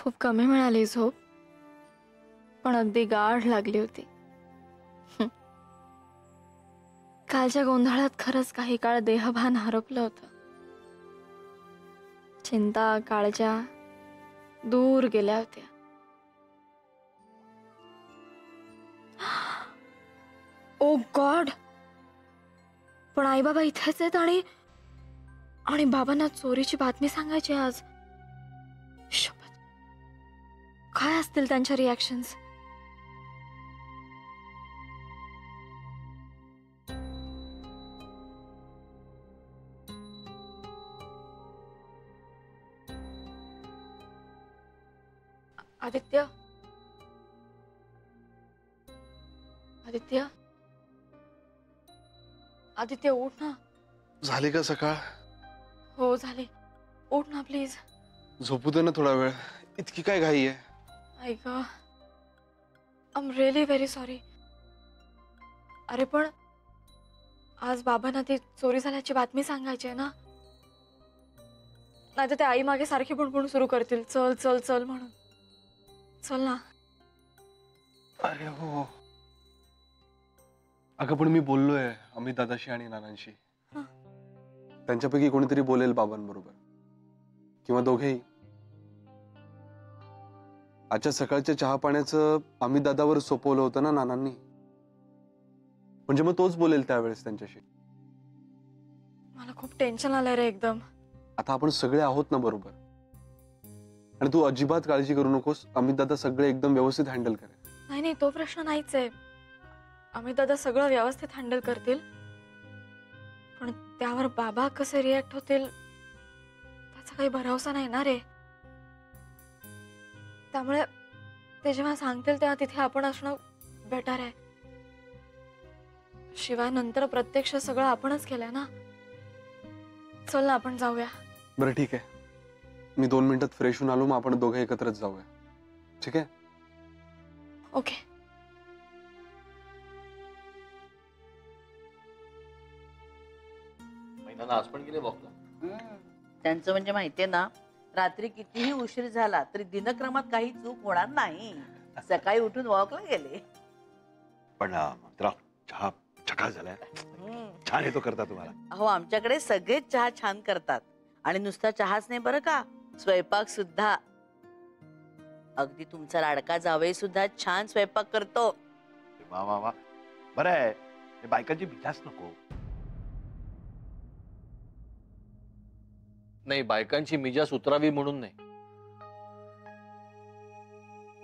खूप कमी मिळाली झोप, पण अगदी गाढ लागली होती. कालच्या गोंधळात खरंच काही काळ देहभान हरपलं होतं. चिंता काळजा दूर गेल्या होत्या. ओ गॉड, पण आई बाबा इथेच आहेत आणि बाबांना चोरीची बातमी सांगायची आज. शपथ, काय असतील त्यांच्या रिॲक्शन्स? आदित्य, आदित्य, आदित्य उठ ना. झाली का सकाळ? हो झाली, उठ ना प्लीज. झोपू दे ना थोडा वेळ, इतकी काय घाई आहे? ऐक, I am really very sorry. अरे पण आज बाबांना ती चोरी झाल्याची बातमी सांगायची आहे ना, नाही तर ते आई मागे सारखी बुणबुण सुरू करतील, चल चल चल म्हणून. चल ना. अरे हो, अगं पण मी बोललोय अमित दादाशी आणि नानांशी. त्यांच्यापैकी कोणीतरी बोलेल बाबांबरोबर, किंवा दोघेही. आजच्या सकाळच्या चहा पाण्याचं अमित दादावर सोपवलं होतं ना नानांनी, म्हणजे मग तोच बोलेल त्यावेळेस त्यांच्याशी. मला खूप टेन्शन आलंय रे एकदम. आता आपण सगळे आहोत ना बरोबर, आणि तू अजिबात काळजी करू नकोस. अमित दादा सगळे एकदम व्यवस्थित हँडल करेल. नाही नाही, तो प्रश्न नाहीच आहे. अमित दादा सगळं व्यवस्थित हँडल करतील, पण त्यावर बाबा कसे रिॲक्ट होतील त्याचा काही भरोसा नाही ना रे. त्यामुळे ते जेव्हा सांगतील तेव्हा तिथे आपण असणं बेटर आहे. शिवाय नंतर प्रत्यक्ष सगळं आपणच केलंय ना. चल ना आपण जाऊया. बरं ठीक आहे, मी 2 मिनिटात फ्रेश होऊन आलो, मग आपण दोघे एकत्रच जाऊया. ठीक आहे? ओके. आज पण गेले वॉकला. त्यांचं म्हणजे माहितीये ना, रात्री कितीही उशीर झाला तरी दिनक्रमात काही चूक होणार नाही. सकाळी उठून वॉकला गेले. पण जरा चहा चकास झालाय, छान येतो करता तुम्हाला. अहो आमच्याकडे सगळेच चहा छान करतात, आणि नुसता चहाच नाही बरं का, स्वयंपाक सुद्धा. अगदी तुमचा लाडका जावई सुद्धा छान स्वयंपाक करतो. वा वा वा, बरं आहे. बायकांची बिलास नको. नाही, बायकांची मिजास उतरावी म्हणून नाही,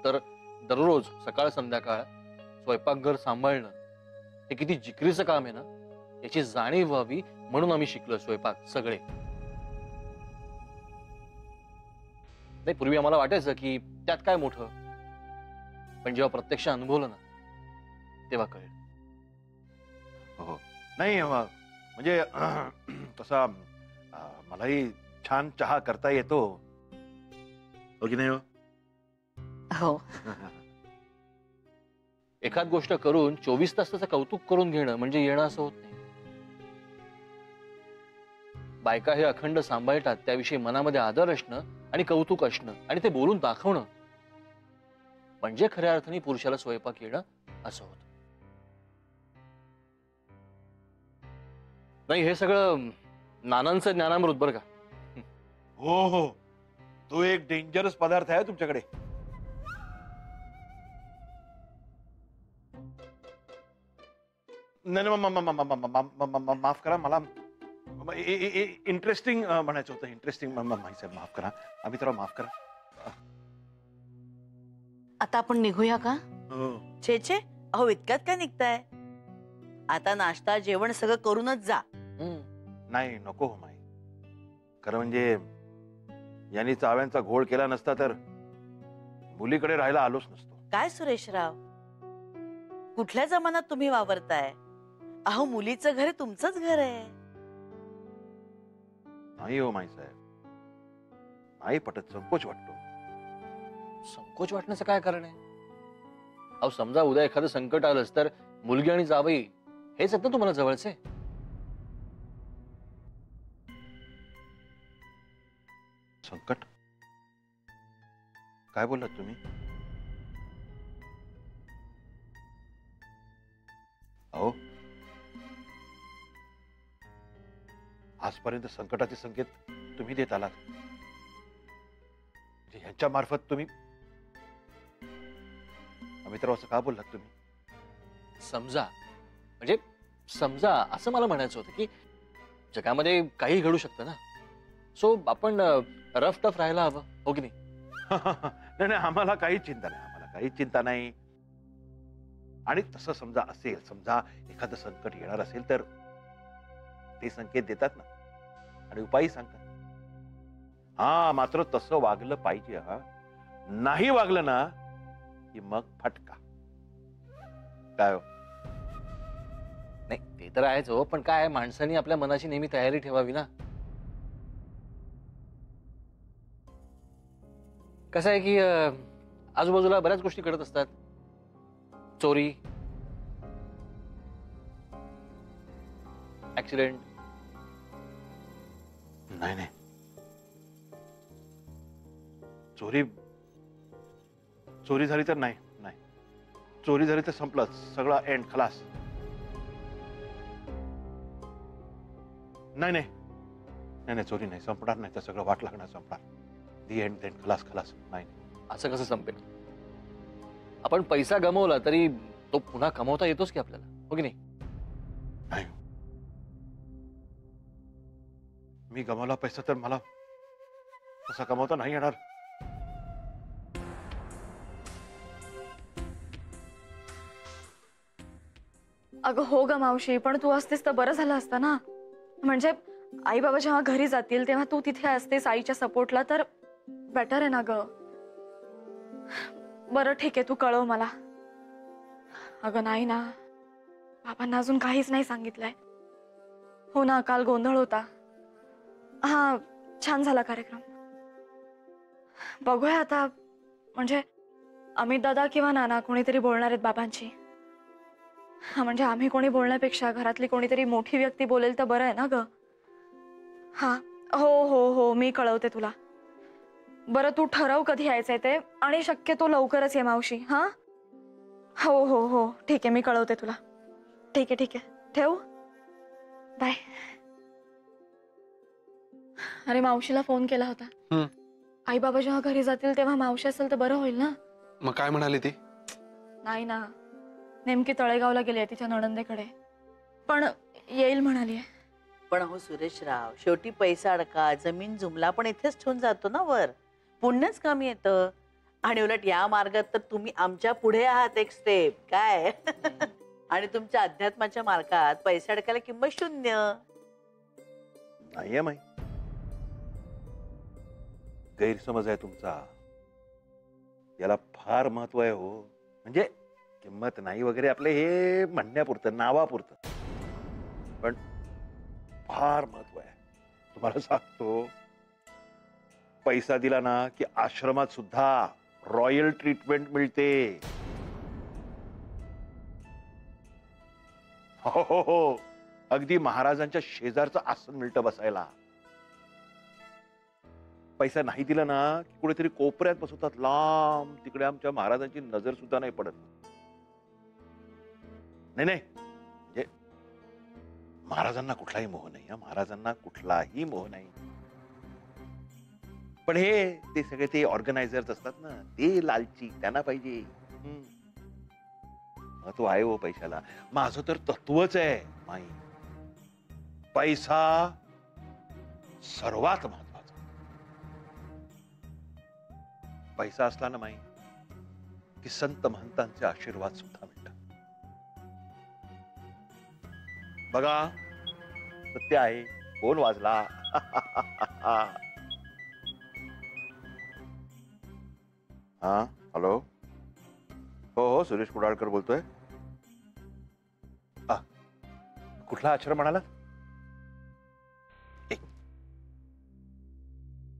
तर दररोज सकाळ संध्याकाळ स्वयंपाकघर सांभाळणं हे किती जिकरीचं काम आहे ना, याची जाणीव व्हावी म्हणून आम्ही शिकलो स्वयंपाक सगळे. नाही, पूर्वी आम्हाला वाटायचं की त्यात काय मोठं, पण जेव्हा प्रत्यक्ष अनुभवलं ना तेव्हा कळलं. हो, नाही म्हणजे तसा मलाही छान चहा करता येतो, हो की नाही? हो. एखाद गोष्ट करून 24 तास त्याचं कौतुक करून घेणं म्हणजे येणं असं होत नाही. बायका हे अखंड सांभाळतात, त्याविषयी मनामध्ये आदर असणं आणि कौतुक असणं आणि ते बोलून दाखवणं म्हणजे खऱ्या अर्थाने पुरुषाला स्वयंपाक येणं असं होतं. नाही, हे सगळं नानांचं ज्ञानामृत बरं का. हो हो, तो एक डेंजरस पदार्थ आहे तुमच्याकडे. नाही, माफ करा, मला इंटरेस्टिंग म्हणायचं होतं. इंटरेस्टिंग माहिती, माफ करा. आम्ही तर माफ करा. आता आपण निघूया का? छे छे, अहो इतक्यात काय निघताय? आता नाश्ता जेवण सगळं करूनच जा. नाही, नको हो माई. खरं म्हणजे यांनी चाव्यांचा घोळ केला नसता तर मुलीकडे राहायला आलोच नसतो. काय सुरेशराव, कुठल्या जमान्यात तुम्ही वावरताय? अहो मुलीचं घर तुमचंच घर आहे. नाही हो माई साहेब, नाही पटत, संकोच वाटतो. संकोच वाटण्याचं काय कारण आहे? अहो समजा उद्या एखादं संकट आलंच तर मुलगी आणि जावई हेच आहेत ना तुम्हाला जवळचे. संकट? काय बोललात तुम्ही? अहो, आजपर्यंत संकटाचे संकेत तुम्ही देत आलात. म्हणजे ह्यांच्या मार्फत तुम्ही अमित्राव असं का बोललात तुम्ही? समजा म्हणजे समजा असं मला म्हणायचं होतं की जगामध्ये काही घडू शकतं ना. सो आपण रफ टफ राहायला हवं, हो की नाही? नाही नाही, आम्हाला काहीच चिंता नाही, आम्हाला काहीच चिंता नाही. आणि तसं समजा असेल, समजा एखादं संकट येणार असेल तर ते संकेत देतात ना आणि उपायही सांगतात. हा, मात्र तसं वागलं पाहिजे. हा, नाही वागलं ना की मग फटका. काय हो? नाही ते तर आहेच हो, पण काय माणसाने आपल्या मनाची नेहमी तयारी ठेवावी ना. कसं आहे की आजूबाजूला बऱ्याच गोष्टी घडत असतात. चोरी, ऍक्सिडेंट. नाही नाही, चोरी चोरी झाली तर नाही नाही, चोरी झाली तर संपलं सगळं, एंड, खलास. नाही नाही नाही नाही, चोरी नाही, संपणार नाही, तर सगळं वाट लागणार, संपणार. दी एंड, देन खलास खलास. नाही असं कसं संपेल? आपण पैसा गमावला तरी तो पुन्हा कमवता येतोच की आपल्याला, हो की नाही? नाही, मी गमावला पैसा तर मला तसा कमावता नाही येणार. अगं हो ग मावशी, पण तू असतेस तर बरं झालं असतं ना. म्हणजे आई बाबा जेव्हा घरी जातील तेव्हा तू तिथे असतेस आईच्या सपोर्टला, तर बेटर आहे ना ग. बरं ठीक आहे, तू कळव मला. अगं नाही ना, बाबांना अजून काहीच नाही सांगितलंय. हो ना, काल गोंधळ होता. हा, छान झाला कार्यक्रम. बघूया आता, म्हणजे अमित दादा किंवा नाना कोणीतरी बोलणार आहेत बाबांची. हा, म्हणजे आम्ही कोणी बोलण्यापेक्षा घरातली कोणीतरी मोठी व्यक्ती बोलेल तर बरं आहे ना ग. हा, हो हो हो, मी कळवते तुला. बरं तू ठरव कधी यायचंय ते, आणि शक्यतो लवकरच ये मावशी. हा, हो हो हो, ठीक आहे, मी कळवते तुला. ठीक आहे ठीक आहे, ठेव, बाय. अरे मावशीला फोन केला होता. आई बाबा जेव्हा घरी जातील तेव्हा मावशी असेल तर बरं होईल ना. मग काय म्हणाली ती? नाही ना, नेमकी तळेगावला गेली तिच्या नणंदेकडे, पण येईल म्हणाली. पण हो सुरेशराव, शेवटी पैसा अडका, जमीन जुमला पण इथेच ठेवून जातो ना वर. पुण्यच कमी येतं. आणि उलट या मार्गात तर तुम्ही आमच्या पुढे आहात एक स्टेप, काय? आणि तुमच्या अध्यात्माच्या मार्गात पैसा अडकायला किंमत शून्य. नाहीये माही, गैरसमज आहे तुमचा. याला फार महत्व आहे हो. म्हणजे किंमत नाही वगैरे आपलं हे म्हणण्यापुरतं, नावापुरतं, पण फार महत्व आहे. तुम्हाला सांगतो, पैसा दिला ना की आश्रमात सुद्धा रॉयल ट्रीटमेंट मिळते. हो हो हो, अगदी महाराजांच्या शेजारचं आसन मिळतं बसायला. पैसा नाही दिला ना की कुठेतरी कोपऱ्यात बसवतात लांब, तिकडे आमच्या महाराजांची नजर सुद्धा नाही पडत. नाही नाही, म्हणजे महाराजांना कुठलाही मोह नाही. महाराजांना कुठलाही मोह नाही. पण हे ते सगळे ते ऑर्गनायझर्स असतात ना, ते लालची, त्यांना पाहिजे. महत्व आहे हो पैशाला. माझं तर तत्वच आहे माई, पैसा सर्वात महत्वाचा. पैसा असला ना माई की संत महंतांचे आशीर्वाद सुद्धा मिळतात. बघा, सत्य आहे. फोन वाजला. हा, हॅलो. हो हो, सुरेश कुडाळकर बोलतोय. कुठला आश्रम म्हणाला?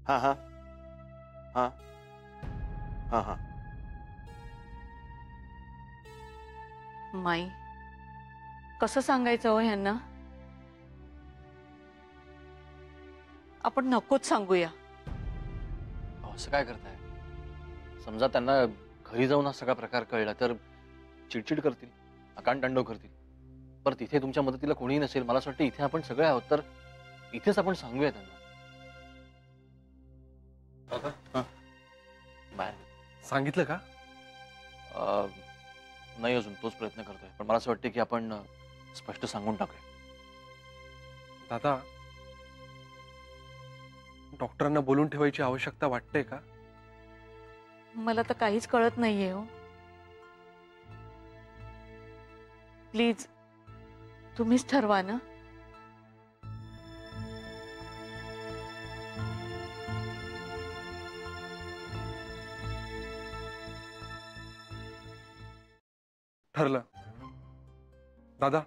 हा हा हा हा हा. माई, कसं सांगायचं हो ह्यांना? आपण नकोच सांगूया. असं काय करताय? समजा त्यांना घरी जाऊन हा सगळा प्रकार कळला तर चिडचिड करतील, आकांतांडव करतील. पर तिथे तुमच्या मदतीला कोणीही नसेल. मला असं वाटतं इथे आपण सगळे आहोत तर इथेच आपण सांगूया त्यांना. दादा बाहेर सांगितलं का? नाही अजून तोच प्रयत्न करतोय. पण मला असं वाटतं की आपण स्पष्ट सांगून टाकूया. दादा डॉक्टरांना बोलून ठेवायची आवश्यकता वाटते का? मला तर काहीच कळत नाहीये हो. प्लीज तुम्हीच ठरवा ना. ठरलं. दादा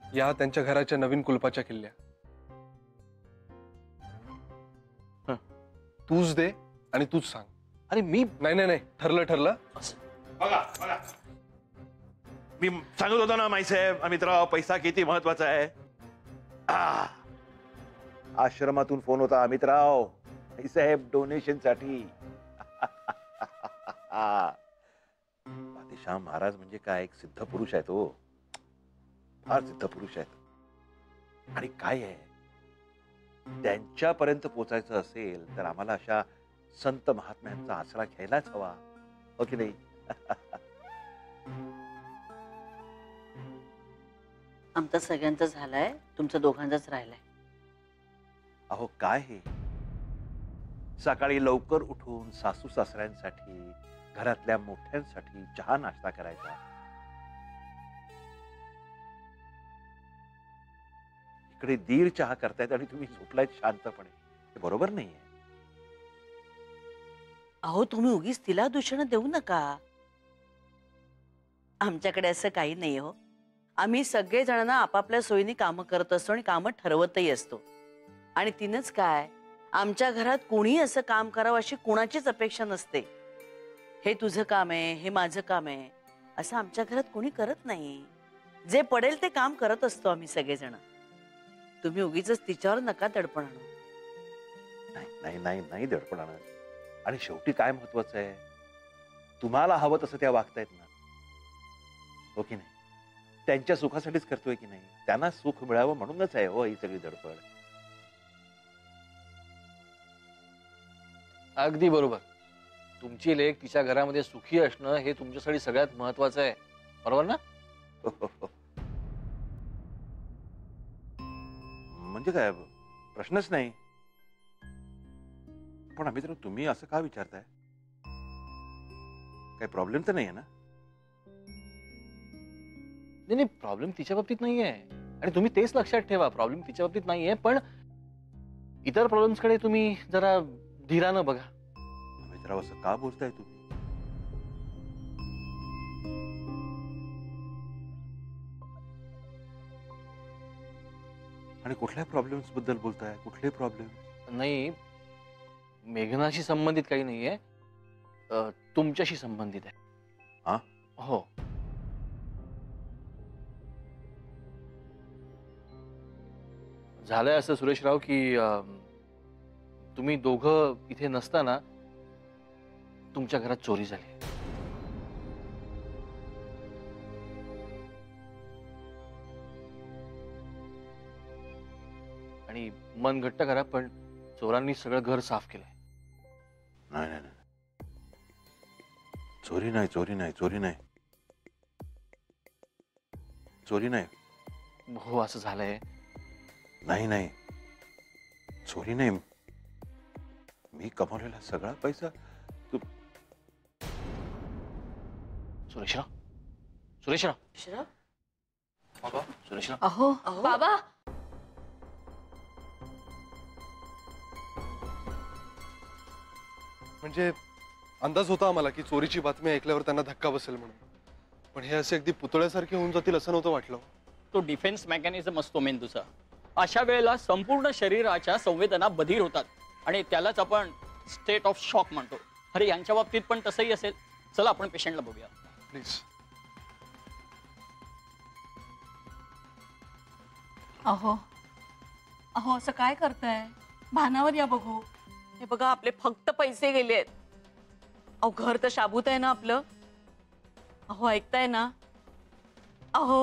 या त्यांच्या घराच्या नवीन कुलपाच्या किल्ल्या. हं. तूच दे आणि तूच सांग. अरे मी नाही नाही नाही ठरलं ठरलं. बघा बघा, मी सांगत होतो ना माईसाहेब अमितराव, पैसा किती महत्वाचा आहे. आश्रमातून फोन होता अमितराव, माईसाहेब डोनेशन साठी. बादशाह महाराज म्हणजे काय एक सिद्ध पुरुष आहे तो, फार सिद्ध पुरुष आहेत. आणि काय आहे, त्यांच्यापर्यंत पोचायचं असेल तर आम्हाला अशा संत महात्म्यांचा आसरा घ्यायलाच हवा, हो की नाही? आमचा सगळ्यांचा झालाय, तुमचा दोघांचाच राहिलाय. अहो काय हे, सकाळी लवकर उठून सासू सासऱ्यांसाठी, घरातल्या मोठ्यांसाठी चहा नाश्ता करायचा. इकडे दीड चहा करतायत आणि तुम्ही झोपलायत शांतपणे. हे बरोबर नाहीये. अहो तुम्ही उगीच तिला दूषण देऊ नका. आमच्याकडे असं काही नाही हो. आम्ही सगळे जणांना आपापल्या सोयीने कामं करत असतो आणि कामं ठरवतही असतो. आणि तिनंच काय, आमच्या घरात कोणी असं काम करावं अशी कोणाचीच अपेक्षा नसते. हे तुझं काम आहे, हे माझं काम आहे असं आमच्या घरात कोणी करत नाही. जे पडेल ते काम करत असतो आम्ही सगळेजण. तुम्ही उगीच तिच्यावर नका दडपण आणू. नाही नाही नाही नाही दडपण आणत. आणि शेवटी काय महत्वाचं आहे, तुम्हाला हवं तसं त्या वागतायत ना, हो की नाही? त्यांच्या सुखासाठीच करतोय की नाही? त्यांना सुख मिळावं म्हणूनच आहे हो ही सगळी धडपड. अगदी बरोबर. तुमची लेक तिच्या घरामध्ये सुखी असणं हे तुमच्यासाठी सगळ्यात महत्वाचं आहे, बरोबर ना? म्हणजे काय, प्रश्नच नाही. पण अमित्र तुम्ही असं का विचारताय? काही प्रॉब्लेम तर नाहीये ना? नाही नाही, प्रॉब्लेम तिच्या बाबतीत नाहीये. आणि तुम्ही तेच लक्षात ठेवा, प्रॉब्लेम तिच्या बाबतीत नाहीये. पण इतर प्रॉब्लेम्स कडे तुम्ही जरा धीरानं बघा. अमित्राव असं का बोलताय तुम्ही? आणि कुठल्या प्रॉब्लेम्स बद्दल बोलताय? कुठले प्रॉब्लेम? नाही, मेघनाशी संबंधित काही नाहीये, तुमच्याशी संबंधित आहे. हा? हो. झालंय असं सुरेशराव की तुम्ही दोघं इथे नसताना तुमच्या घरात चोरी झाली. आणि मन घट्ट करा, पण चोरांनी सगळं घर साफ केलंय. नाही नाही नाही, चोरी नाही, चोरी नाही, चोरी नाही, चोरी नाही. हो, असं झालंय. नाही नाही, चोरी नाही. मी कमावलेला सगळा पैसा सुरेशराव, सुरेशराव, श्राव? सुरेशराव. अहो अहो. बाबा, म्हणजे अंदाज होता आम्हाला की चोरीची बातमी ऐकल्यावर त्यांना धक्का बसेल म्हणून. पण हे असे अगदी पुतळ्यासारखे होऊन जातील असं नव्हतं वाटलं. तो डिफेन्स मेकॅनिझम असतो मेंदूचा. अशा वेळेला संपूर्ण शरीराच्या संवेदना बधीर होतात आणि त्यालाच आपण स्टेट ऑफ शॉक म्हणतो. अरे यांच्या बाबतीत पण तसंही असेल. चला आपण पेशंटला बघूया. प्लीज. अहो अहो असं काय करताय? भानावर या बघू. हे बघा आपले फक्त पैसे गेलेत. अहो घर तर शाबूत आहे ना आपलं. अहो ऐकताय ना? अहो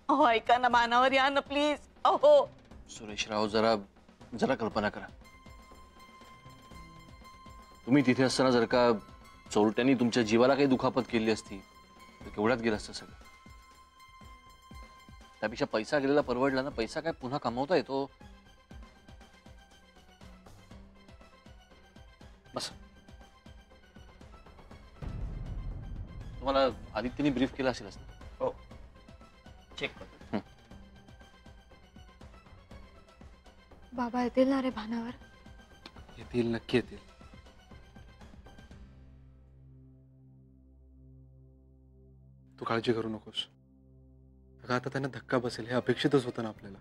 अहो ऐका ना, भानावर या ना प्लीज. अहो सुरेशराव, जरा जरा कल्पना करा. तुम्ही तिथे असताना जर का चोरट्यांनी तुमच्या जीवाला काही दुखापत केली असती तर केवढ्यात गेलं असतं सगळं. त्यापेक्षा पैसा गेलेला परवडला ना. पैसा काय पुन्हा कमवता येतो. बस. तुम्हाला आदित्यने ब्रीफ केला असेलच ना. चेक करतो. बाबा येतील ना रे भानावर? येतील, नक्की येतील. तू काळजी करू नकोस. अगं आता त्यांना धक्का बसेल हे अपेक्षितच होतं ना आपल्याला.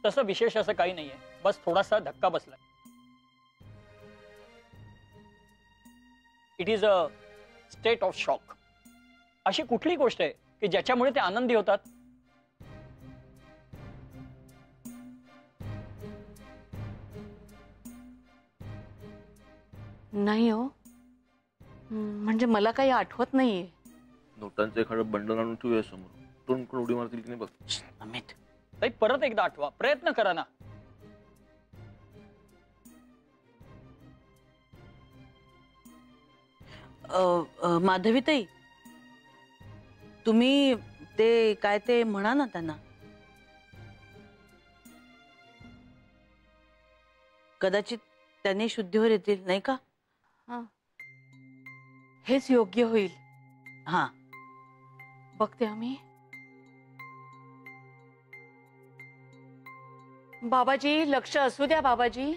तसं विशेष असं काही नाहीये, बस थोडासा धक्का बसलाय. It is a state of shock. अशी कुठली गोष्ट आहे की ज्याच्यामुळे ते आनंदी होतात? नाही हो, म्हणजे मला काही आठवत नाहीये. नोटांचं एखादं बंडल आणून ठेवूया समोर. दोन कोण उडी मारतील की नाही बघ. अमित ताई परत एकदा आठवा, प्रयत्न करा ना. माधवीताई, तुम्ही ते काय ते म्हणा ना त्यांना. कदाचित त्यांनी शुद्धीवर येतील नाही का? हेच योग्य होईल. हा बघते आम्ही. बाबाजी लक्ष असू द्या. बाबाजी,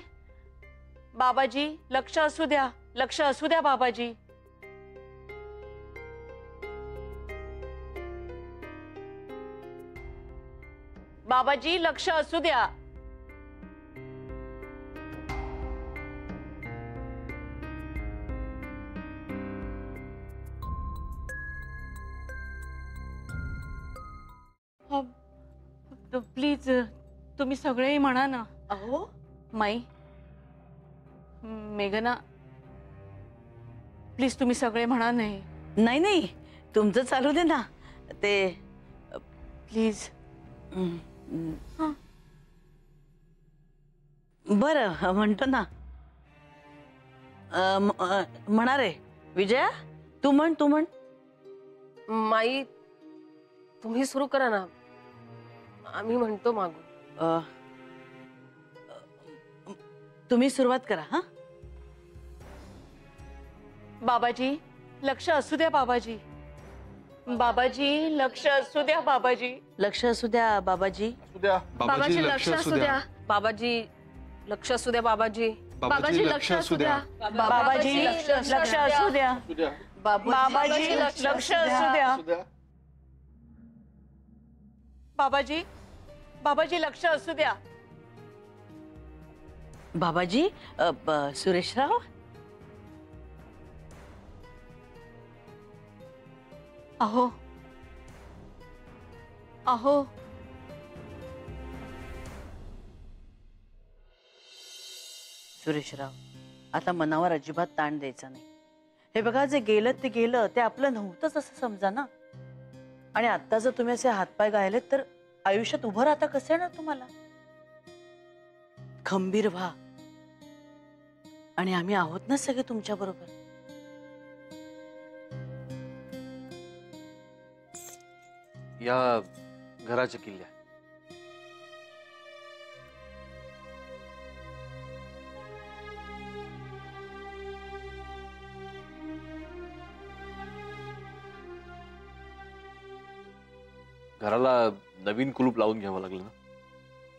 बाबाजी लक्ष असू द्या. लक्ष असू द्या बाबाजी. बाबाजी लक्ष असू द्या. प्लीज तुम्ही सगळेही म्हणा ना. अहो माई, मेघना, प्लीज तुम्ही सगळे म्हणा. नाही नाही, तुमचं चालू दे ना ते. प्लीज. बरं म्हणतो ना. म्हणा रे विजया, तू म्हण. माई, तुम्ही सुरू करा ना, आम्ही म्हणतो मागून. तुम्ही सुरुवात करा. हा बाबाजी लक्ष असू द्या. बाबाजी, बाबाजी लक्ष असू द्या. बाबाजी लक्ष असू द्या. बाबाजी, बाबाजी लक्ष असू द्या. बाबाजी लक्ष असू द्या. बाबाजी, बाबाजी लक्ष असू द्या. बाबाजी लक्ष असू द्या. बाबाजी लक्ष असू द्या. बाबाजी, बाबाजी लक्ष असू द्या. बाबाजी, सुरेशराव, अहो अहो सुरेशराव, आता मनावर अजिबात ताण द्यायचा नाही. हे बघा, जे गेलं ते गेलं. ते आपलं नव्हतंच असं समजा ना. आणि आता जर तुम्ही असे हातपाय गायलेत तर आयुष्यात उभं राहता कसं येणार तुम्हाला? खंबीर व्हा. आणि आम्ही आहोत ना सगळे तुमच्या बरोबर. या घराच्या किल्ल्या घराला नवीन कुलूप लावून घ्यावं लागलं ना.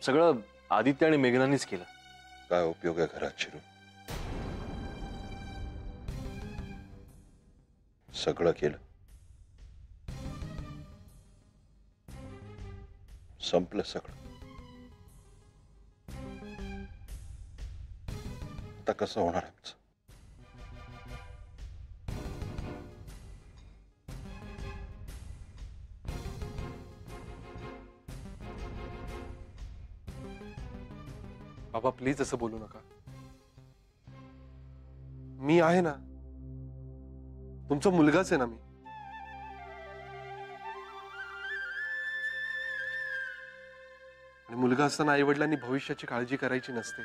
सगळं आदित्य आणि मेघनानीच केलं. काय उपयोग आहे घरात शिरून? सगळं केलं, संपलं सगळं. आता कसं होणार आमचं? बाबा प्लीज असं बोलू नका. मी आहे ना, तुमचा मुलगाच आहे ना मी. आणि मुलगा असताना आई वडिलांनी भविष्याची काळजी करायची नसते.